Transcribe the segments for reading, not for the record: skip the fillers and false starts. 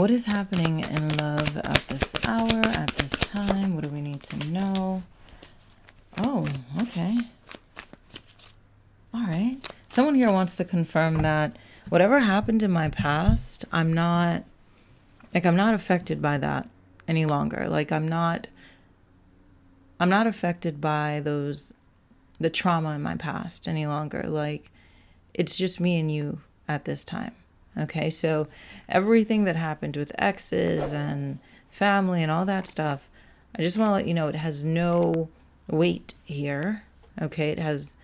What is happening in love at this hour, at this time? What do we need to know? Oh, okay. All right. Someone here wants to confirm that whatever happened in my past, I'm not affected by that any longer. Like I'm not affected by the trauma in my past any longer. Like it's just me and you at this time. Okay, so everything that happened with exes and family and all that stuff, I just want to let you know it has no weight here. Okay, it has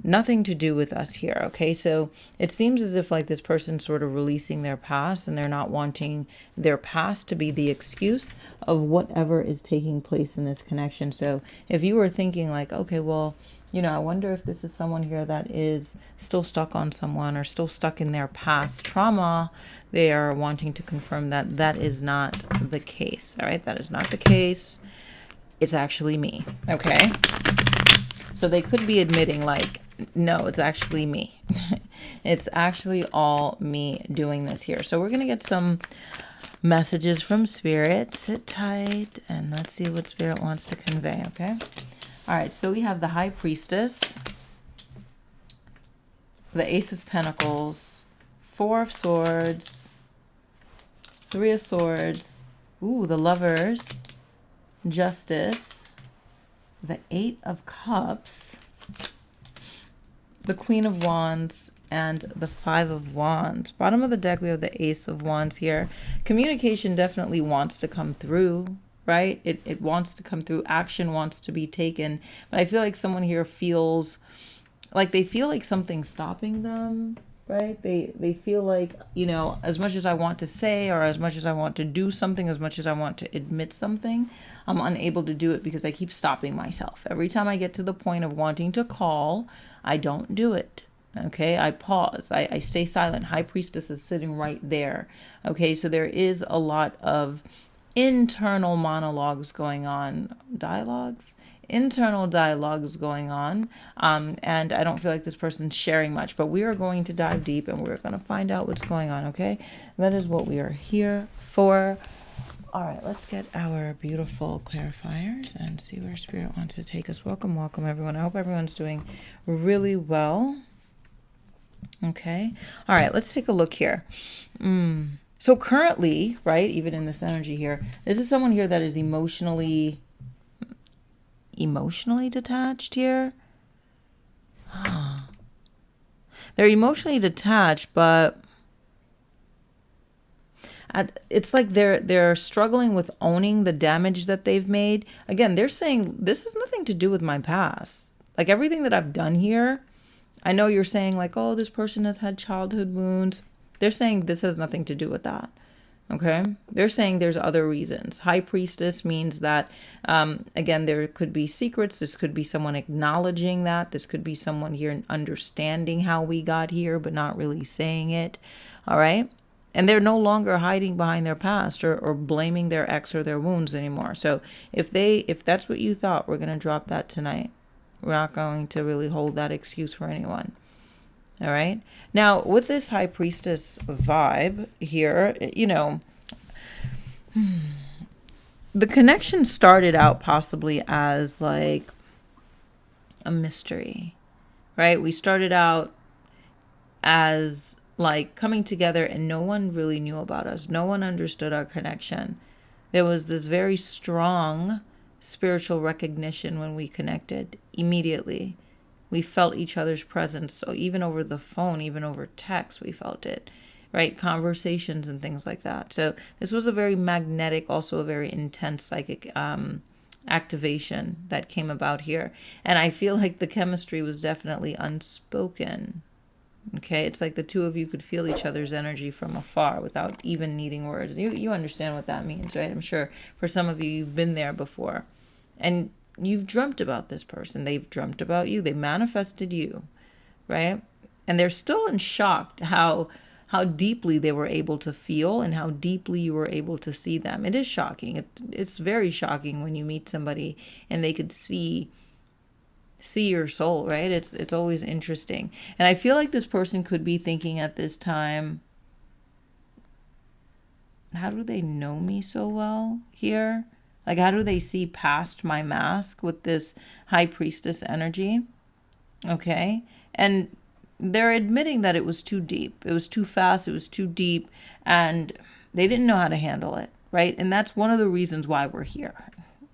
nothing to do with us here. Okay, so it seems as if like this person's sort of releasing their past and they're not wanting their past to be the excuse of whatever is taking place in this connection. So if you were thinking like, okay, well, I wonder if this is someone here that is still stuck on someone or still stuck in their past trauma, they are wanting to confirm that that is not the case. All right, that is not the case. It's actually me. Okay, so they could be admitting like, no, it's actually me. It's actually all me doing this here. So we're going to get some messages from Spirit. Sit tight and let's see what Spirit wants to convey, okay? All right, so we have the High Priestess, the Ace of Pentacles, Four of Swords, Three of Swords, ooh, the Lovers, Justice, the Eight of Cups, the Queen of Wands, and the Five of Wands. Bottom of the deck, we have the Ace of Wands here. Communication definitely wants to come through, right? It wants to come through. Action wants to be taken. But I feel like someone here feels like they feel like something's stopping them, right? They feel like, as much as I want to say or as much as I want to do something, as much as I want to admit something, I'm unable to do it because I keep stopping myself. Every time I get to the point of wanting to call, I don't do it. Okay, I pause. I stay silent. High Priestess is sitting right there. Okay, so there is a lot of internal monologues going on, internal dialogues going on, and I don't feel like this person's sharing much, but we are going to dive deep and we're going to find out what's going on. Okay, that is what we are here for. All right, let's get our beautiful clarifiers and see where Spirit wants to take us. Welcome everyone. I hope everyone's doing really well. Okay, all right, let's take a look here. So currently, right, even in this energy here, this is someone here that is emotionally detached here. They're emotionally detached, but it's like they're struggling with owning the damage that they've made. Again, they're saying this has nothing to do with my past. Like everything that I've done here, I know you're saying like, oh, this person has had childhood wounds. They're saying this has nothing to do with that. Okay, they're saying there's other reasons. High Priestess means that, again, there could be secrets. This could be someone acknowledging that. This could be someone here understanding how we got here, but not really saying it. All right. And they're no longer hiding behind their past or blaming their ex or their wounds anymore. So if that's what you thought, we're going to drop that tonight. We're not going to really hold that excuse for anyone. All right. Now, with this High Priestess vibe here, the connection started out possibly as like a mystery, right? We started out as like coming together and no one really knew about us. No one understood our connection. There was this very strong spiritual recognition when we connected immediately. We felt each other's presence. So even over the phone, even over text, we felt it, right? Conversations and things like that. So this was a very magnetic, also a very intense psychic activation that came about here. And I feel like the chemistry was definitely unspoken. Okay, it's like the two of you could feel each other's energy from afar without even needing words. You understand what that means, right? I'm sure for some of you, you've been there before. And you've dreamt about this person. They've dreamt about you. They manifested you, right? And they're still in shock how deeply they were able to feel and how deeply you were able to see them. It is shocking. It's very shocking when you meet somebody and they could see your soul, right? It's always interesting. And I feel like this person could be thinking at this time, they know me so well here? Like, how do they see past my mask with this high priestess energy? Okay. And they're admitting that it was too deep. It was too fast. It was too deep. And they didn't know how to handle it. Right. And that's one of the reasons why we're here.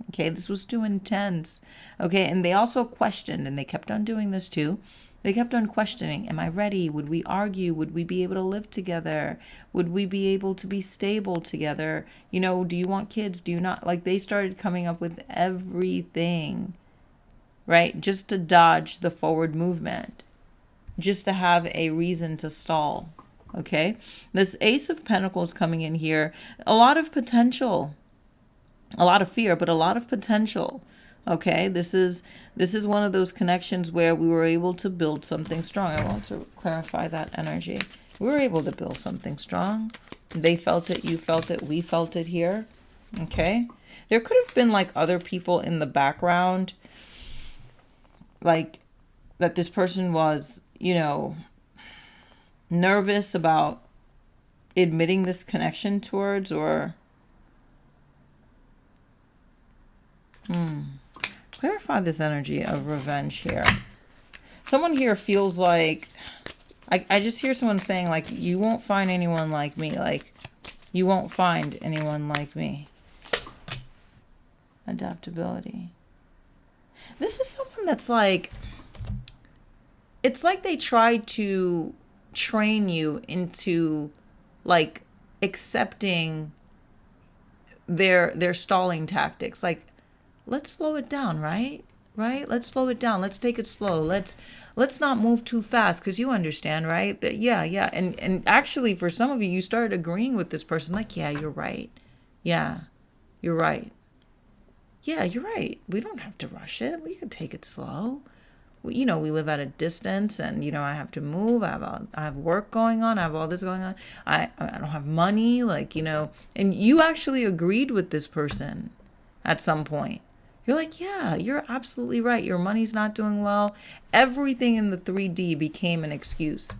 Okay. This was too intense. Okay. And they also questioned, and they kept on doing this too. They kept on questioning, am I ready? Would we argue? Would we be able to live together? Would we be able to be stable together? You know, do you want kids? Do you not? Like, they started coming up with everything, right? Just to dodge the forward movement, just to have a reason to stall. Okay. This Ace of Pentacles coming in here, a lot of potential, a lot of fear, but a lot of potential. Okay, this is one of those connections where we were able to build something strong. I want to clarify that energy. We were able to build something strong. They felt it, you felt it, we felt it here. Okay, there could have been like other people in the background, like that this person was, you know, nervous about admitting this connection towards, or clarify this energy of revenge here. Someone here feels like, I just hear someone saying like, you won't find anyone like me. Like, you won't find anyone like me. Adaptability. This is someone that's like, it's like they tried to train you into like accepting their stalling tactics. Like, let's slow it down, right? Right? Let's slow it down. Let's take it slow. Let's not move too fast, because you understand, right? That yeah. And actually for some of you, you started agreeing with this person, like, yeah, you're right. Yeah, you're right. Yeah, you're right. We don't have to rush it. We could take it slow. We live at a distance, and I have to move. I have work going on. I have all this going on. I don't have money, like, and you actually agreed with this person at some point. You're like, yeah, you're absolutely right. Your money's not doing well. Everything in the 3D became an excuse.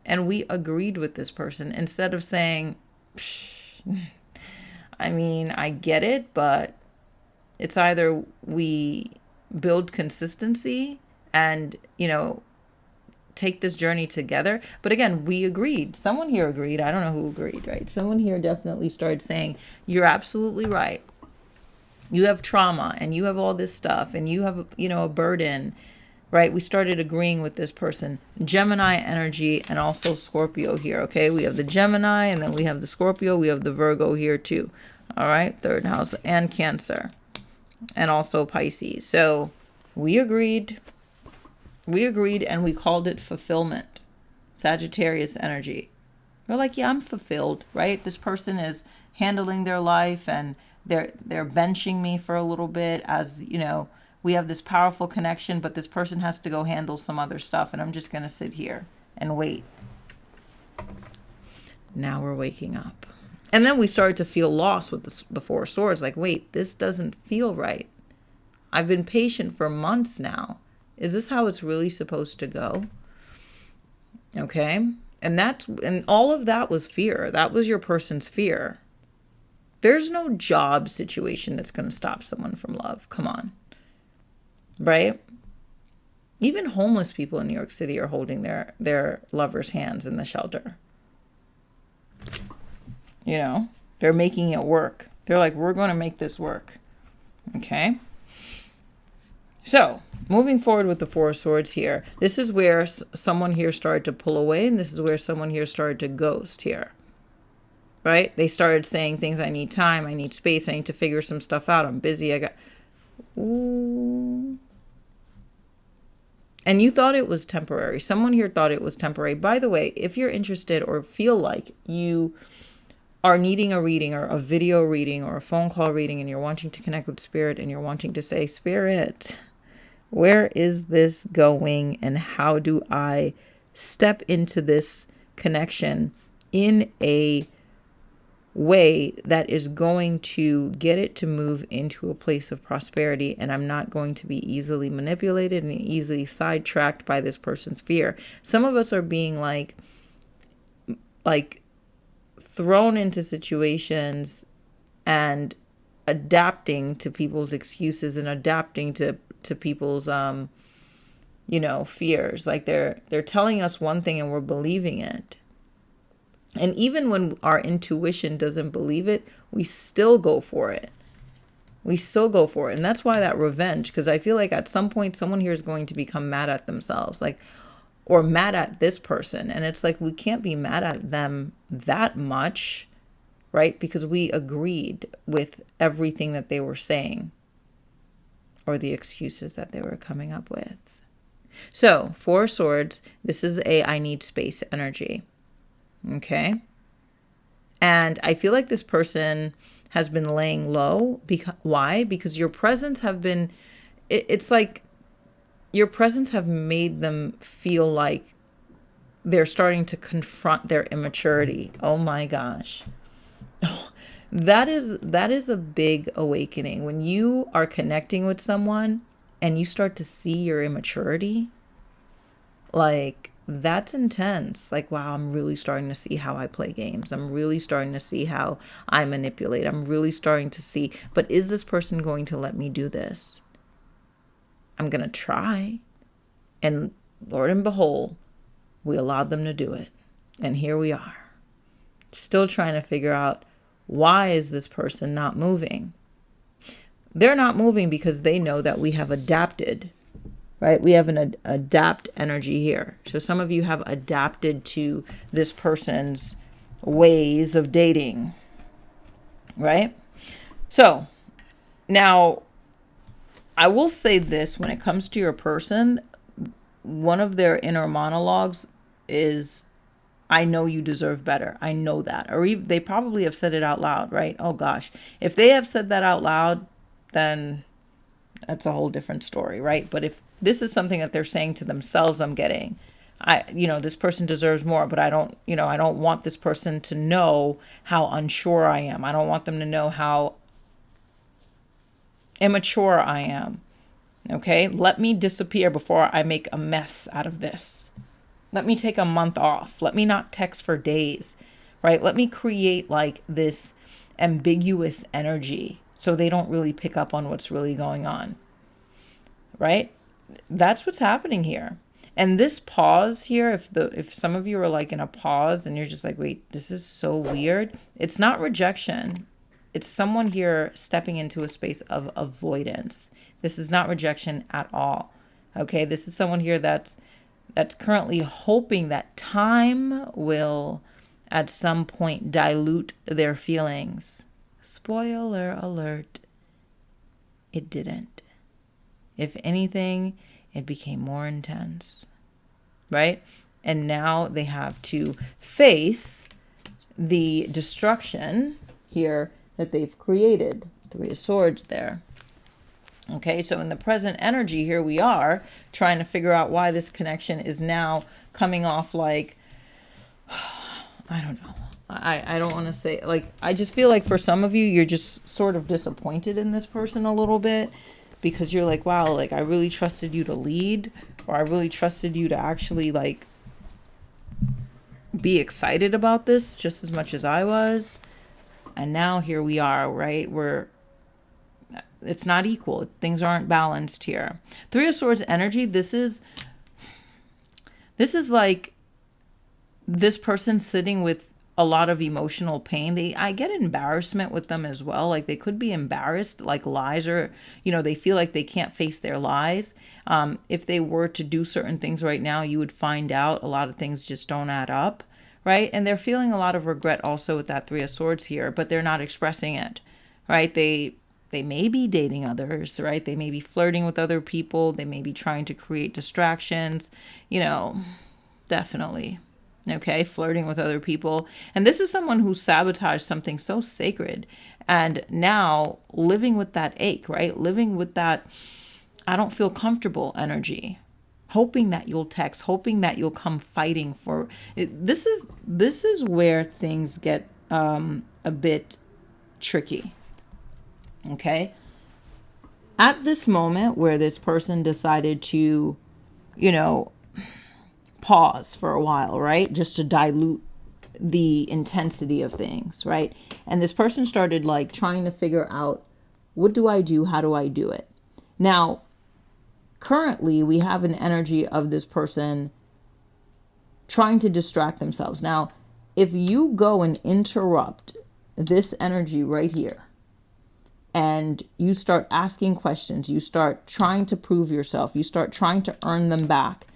And we agreed with this person instead of saying, I mean, I get it, but it's either we build consistency and, take this journey together. But again, we agreed. Someone here agreed. I don't know who agreed, right? Someone here definitely started saying, you're absolutely right. You have trauma and you have all this stuff and you have, a burden, right? We started agreeing with this person. Gemini energy and also Scorpio here, okay? We have the Gemini and then we have the Scorpio. We have the Virgo here too, all right? Third house, and Cancer, and also Pisces. So we agreed and we called it fulfillment. Sagittarius energy. We're like, yeah, I'm fulfilled, right? This person is handling their life and they're benching me for a little bit, as we have this powerful connection, but this person has to go handle some other stuff, and I'm just going to sit here and wait. Now we're waking up. And then we started to feel lost with the Four of Swords. Like, wait, this doesn't feel right. I've been patient for months now. Is this how it's really supposed to go? Okay. And all of that was fear. That was your person's fear. There's no job situation that's going to stop someone from love. Come on. Right? Even homeless people in New York City are holding their lovers' hands in the shelter. They're making it work. They're like, we're going to make this work. Okay? So, moving forward with the Four of Swords here. This is where someone here started to pull away, and this is where someone here started to ghost here. Right? They started saying things, I need time, I need space, I need to figure some stuff out, I'm busy, Ooh. And you thought it was temporary. Someone here thought it was temporary. By the way, if you're interested or feel like you are needing a reading or a video reading or a phone call reading, and you're wanting to connect with Spirit and you're wanting to say, Spirit, where is this going and how do I step into this connection in a way that is going to get it to move into a place of prosperity, and I'm not going to be easily manipulated and easily sidetracked by this person's fear. Some of us are being like thrown into situations and adapting to people's excuses and adapting to people's fears. Like they're telling us one thing and we're believing it. And even when our intuition doesn't believe it, we still go for it. We still go for it. And that's why that revenge, because I feel like at some point someone here is going to become mad at themselves, like, or mad at this person. And it's like, we can't be mad at them that much, right? Because we agreed with everything that they were saying or the excuses that they were coming up with. So, Four of Swords, this is a I need space energy. Okay? And I feel like this person has been laying low. Why? Because your presence have been, it's like your presence have made them feel like they're starting to confront their immaturity. Oh my gosh. That is a big awakening. When you are connecting with someone and you start to see your immaturity, like, that's intense. Like, wow, I'm really starting to see how I play games. I'm really starting to see how I manipulate. I'm really starting to see, but is this person going to let me do this? I'm going to try. And Lord and behold, we allowed them to do it. And here we are, still trying to figure out, why is this person not moving? They're not moving because they know that we have adapted. Right? We have an adapt energy here. So some of you have adapted to this person's ways of dating. Right? So now I will say this, when it comes to your person, one of their inner monologues is, I know you deserve better. I know that. Or even, they probably have said it out loud, right? Oh gosh. If they have said that out loud, then that's a whole different story, right? But if this is something that they're saying to themselves, I'm getting, this person deserves more, but I don't want this person to know how unsure I am. I don't want them to know how immature I am. Okay? Let me disappear before I make a mess out of this. Let me take a month off. Let me not text for days, right? Let me create like this ambiguous energy so they don't really pick up on what's really going on, right? That's what's happening here. And this pause here, if some of you are like in a pause and you're just like, wait, this is so weird. It's not rejection. It's someone here stepping into a space of avoidance. This is not rejection at all. Okay, this is someone here that's currently hoping that time will at some point dilute their feelings. Spoiler alert, it didn't. If anything, it became more intense, right? And now they have to face the destruction here that they've created. Three of Swords there. Okay, so in the present energy, here we are trying to figure out why this connection is now coming off like, I don't know. I don't want to say, like, I just feel like for some of you, you're just sort of disappointed in this person a little bit because you're like, wow, like, I really trusted you to lead, or I really trusted you to actually, like, be excited about this just as much as I was. And now here we are, right? It's not equal. Things aren't balanced here. Three of Swords energy. This is like this person sitting with a lot of emotional pain. I get embarrassment with them as well. Like they could be embarrassed, like lies, or, they feel like they can't face their lies. If they were to do certain things right now, you would find out a lot of things just don't add up, right? And they're feeling a lot of regret also with that Three of Swords here, but they're not expressing it, right? They may be dating others, right? They may be flirting with other people. They may be trying to create distractions, definitely. Okay, flirting with other people. And this is someone who sabotaged something so sacred and now living with that ache, right? Living with that I don't feel comfortable energy. Hoping that you'll text, hoping that you'll come fighting for it. This is where things get a bit tricky. Okay? At this moment where this person decided to, pause for a while, right? Just to dilute the intensity of things, right? And this person started like trying to figure out, what do I do? How do I do it? Now, currently we have an energy of this person trying to distract themselves. Now, if you go and interrupt this energy right here, and you start asking questions, you start trying to prove yourself, you start trying to earn them back,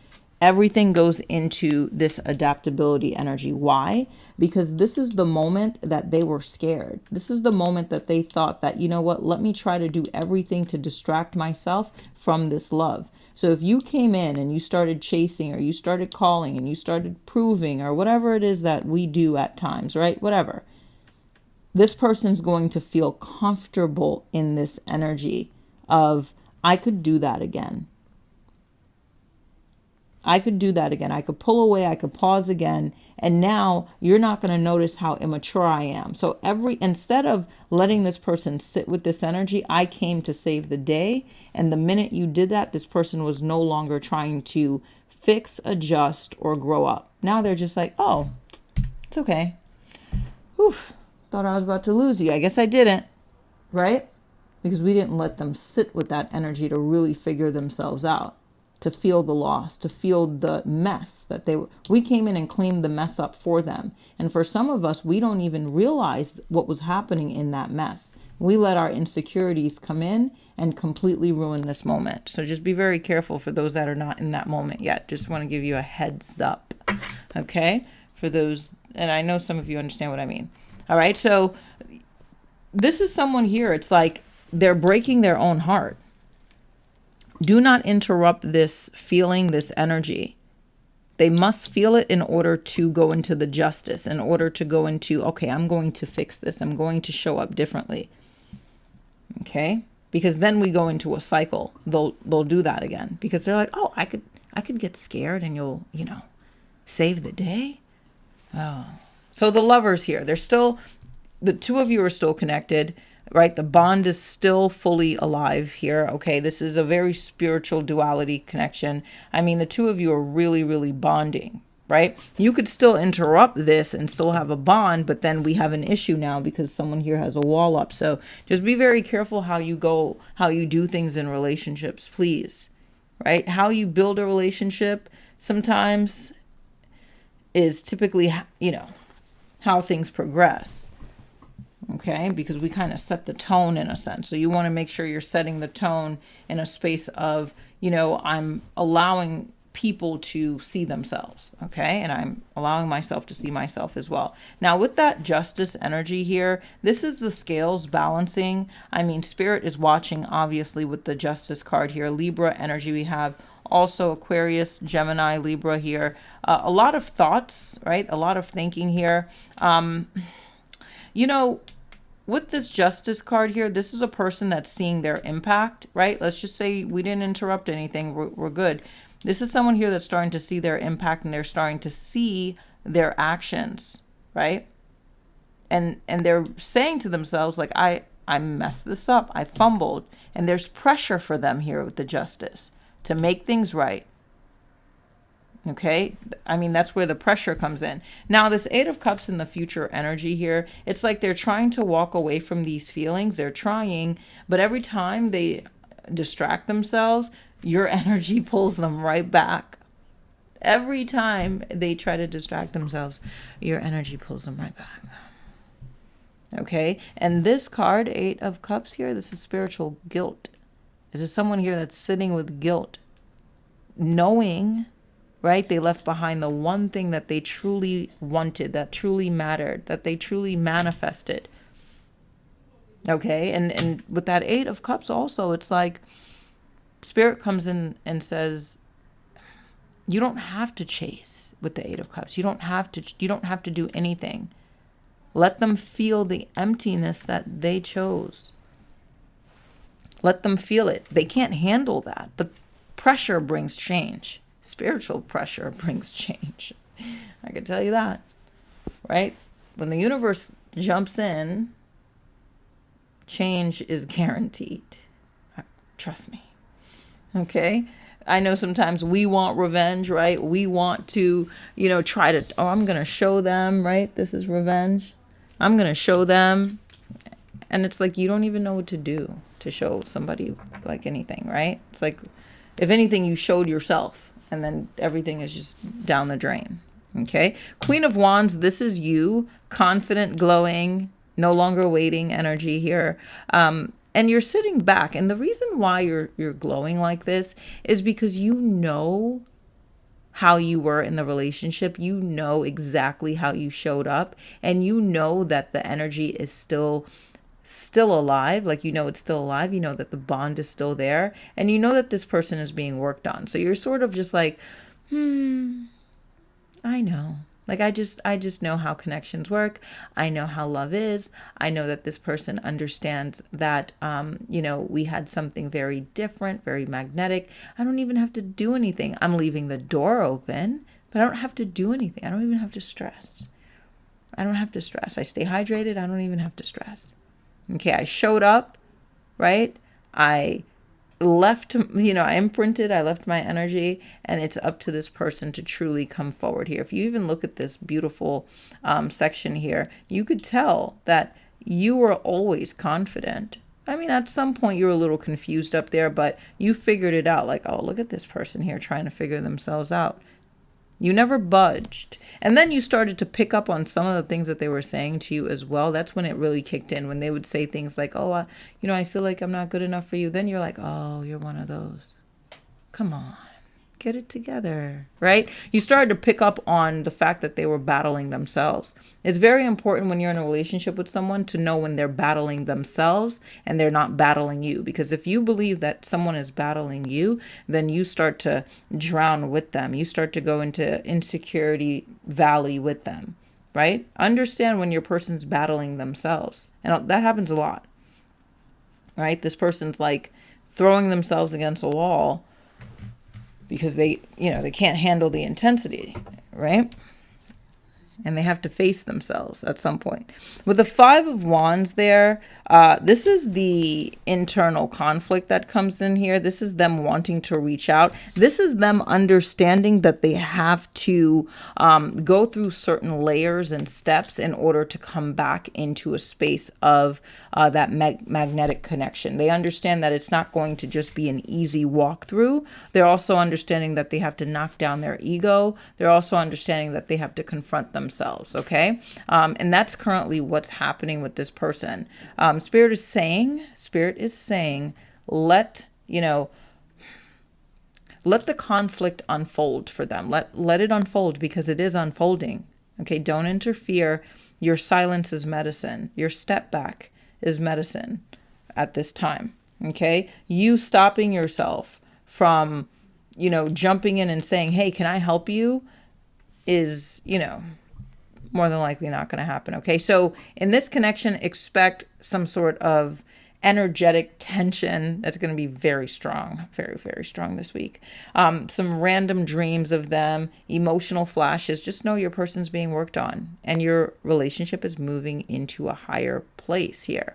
everything goes into this adaptability energy. Why? Because this is the moment that they were scared. This is the moment that they thought that, you know what, let me try to do everything to distract myself from this love. So if you came in and you started chasing, or you started calling and you started proving, or whatever it is that we do at times, right? Whatever. This person's going to feel comfortable in this energy of, I could do that again. I could do that again. I could pull away. I could pause again. And now you're not going to notice how immature I am. So instead of letting this person sit with this energy, I came to save the day. And the minute you did that, this person was no longer trying to fix, adjust, or grow up. Now they're just like, oh, it's okay. Whew. Thought I was about to lose you. I guess I didn't, right? Because we didn't let them sit with that energy to really figure themselves out, to feel the loss, to feel the mess that we came in and cleaned the mess up for them. And for some of us, we don't even realize what was happening in that mess. We let our insecurities come in and completely ruin this moment. So just be very careful for those that are not in that moment yet. Just want to give you a heads up, okay? For those, and I know some of you understand what I mean. All right, so this is someone here. It's like they're breaking their own heart. Do not interrupt this feeling, this energy. They must feel it in order to go into the justice, in order to go into, okay, I'm going to fix this. I'm going to show up differently. Okay? Because then we go into a cycle. They'll do that again because they're like, oh, I could get scared and you'll, save the day. Oh. So the lovers here, the two of you are still connected, right? The bond is still fully alive here. Okay, this is a very spiritual duality connection. I mean, the two of you are really, really bonding, right? You could still interrupt this and still have a bond, but then we have an issue now because someone here has a wall up. So just be very careful how you do things in relationships, please, right? How you build a relationship sometimes is typically, how things progress. Okay, because we kind of set the tone in a sense. So you want to make sure you're setting the tone in a space of, I'm allowing people to see themselves. Okay, and I'm allowing myself to see myself as well. Now, with that justice energy here, this is the scales balancing. I mean, Spirit is watching, obviously, with the justice card here. Libra energy we have. Also Aquarius, Gemini, Libra here. A lot of thoughts, right? A lot of thinking here. With this justice card here, this is a person that's seeing their impact, right? Let's just say we didn't interrupt anything. We're good. This is someone here that's starting to see their impact and they're starting to see their actions, right? And they're saying to themselves, like, I messed this up. I fumbled. And there's pressure for them here with the justice to make things right. Okay, I mean, that's where the pressure comes in. Now, this Eight of Cups in the future energy here, it's like they're trying to walk away from these feelings. They're trying, but every time they distract themselves, your energy pulls them right back. Every time they try to distract themselves, your energy pulls them right back. Okay, and this card, Eight of Cups here, this is spiritual guilt. This is someone here that's sitting with guilt, knowing, right, they left behind the one thing that they truly wanted, that truly mattered, that they truly manifested. Okay, and with that Eight of Cups also, it's like Spirit comes in and says, you don't have to chase with the Eight of Cups. You don't have to do anything. Let them feel the emptiness that they chose. Let them feel it. They can't handle that, but pressure brings change. Spiritual pressure brings change. I can tell you that, right? When the universe jumps in, change is guaranteed. Trust me. Okay? I know sometimes we want revenge, right? We want to, try to, oh, I'm going to show them, right? This is revenge. I'm going to show them. And it's like, you don't even know what to do to show somebody like anything, right? It's like, if anything, you showed yourself and then everything is just down the drain. Okay. Queen of Wands, this is you, confident, glowing, no longer waiting energy here. And you're sitting back. And the reason why you're glowing like this is because you know how you were in the relationship. You know exactly how you showed up, and you know that the energy is still alive. Like, it's still alive. You know that the bond is still there, and you know that this person is being worked on. So you're sort of just like, I know. Like, I just know how connections work. I know how love is. I know that this person understands that, we had something very different, very magnetic. I don't even have to do anything. I'm leaving the door open, but I don't have to do anything. I don't even have to stress. I don't have to stress. I stay hydrated. I don't even have to stress. Okay, I showed up, right? I left, I imprinted, I left my energy, and it's up to this person to truly come forward here. If you even look at this beautiful section here, you could tell that you were always confident. I mean, at some point you were a little confused up there, but you figured it out. Like, oh, look at this person here trying to figure themselves out. You never budged. And then you started to pick up on some of the things that they were saying to you as well. That's when it really kicked in, when they would say things like, oh, I feel like I'm not good enough for you. Then you're like, oh, you're one of those. Come on, get it together, right? You started to pick up on the fact that they were battling themselves. It's very important when you're in a relationship with someone to know when they're battling themselves and they're not battling you. Because if you believe that someone is battling you, then you start to drown with them. You start to go into insecurity valley with them, right? Understand when your person's battling themselves. And that happens a lot, right? This person's like throwing themselves against a wall because they can't handle the intensity, right? And they have to face themselves at some point. With the Five of Wands there, this is the internal conflict that comes in here. This is them wanting to reach out. This is them understanding that they have to go through certain layers and steps in order to come back into a space of that magnetic connection. They understand that it's not going to just be an easy walkthrough. They're also understanding that they have to knock down their ego. They're also understanding that they have to confront themselves, okay? And that's currently what's happening with this person. Spirit is saying, let the conflict unfold for them. Let it unfold, because it is unfolding. Okay, don't interfere. Your silence is medicine. Your step back is medicine at this time. Okay, you stopping yourself from, jumping in and saying, hey, can I help you, is, more than likely not going to happen. Okay, so in this connection, expect some sort of energetic tension that's going to be very strong, very, very strong this week. Some random dreams of them, emotional flashes. Just know your person's being worked on and your relationship is moving into a higher place here.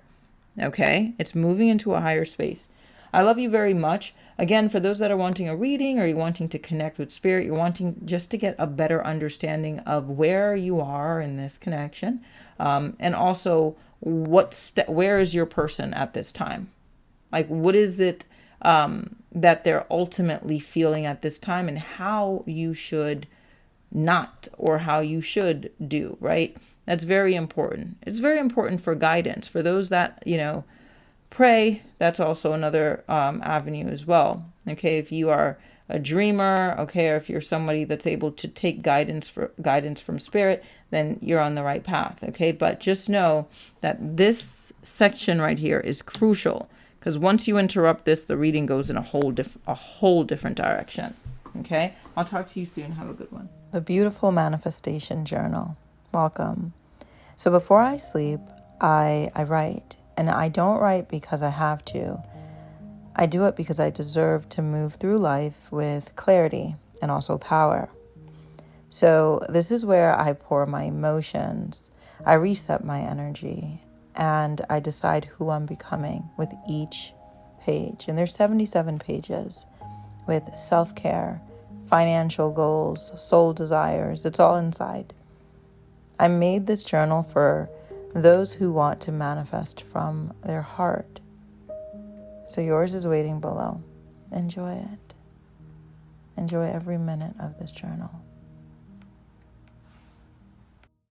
Okay, it's moving into a higher space. I love you very much. Again, for those that are wanting a reading, or you're wanting to connect with spirit, you're wanting just to get a better understanding of where you are in this connection, and also where is your person at this time? Like, what is it that they're ultimately feeling at this time, and how you should not, or how you should do, right? That's very important. It's very important for guidance. For those that, pray, that's also another avenue as well. Okay, if you are a dreamer, okay, or if you're somebody that's able to take guidance from spirit, then you're on the right path. Okay, but just know that this section right here is crucial, because once you interrupt this, the reading goes in a whole different direction. Okay, I'll talk to you soon. Have a good one. The Beautiful Manifestation Journal. Welcome. So before I sleep, I write. And I don't write because I have to. I do it because I deserve to move through life with clarity and also power. So this is where I pour my emotions, I reset my energy, and I decide who I'm becoming with each page. And there's 77 pages with self-care, financial goals, soul desires. It's all inside. I made this journal for those who want to manifest from their heart. So yours is waiting below. Enjoy it. Enjoy every minute of this journal.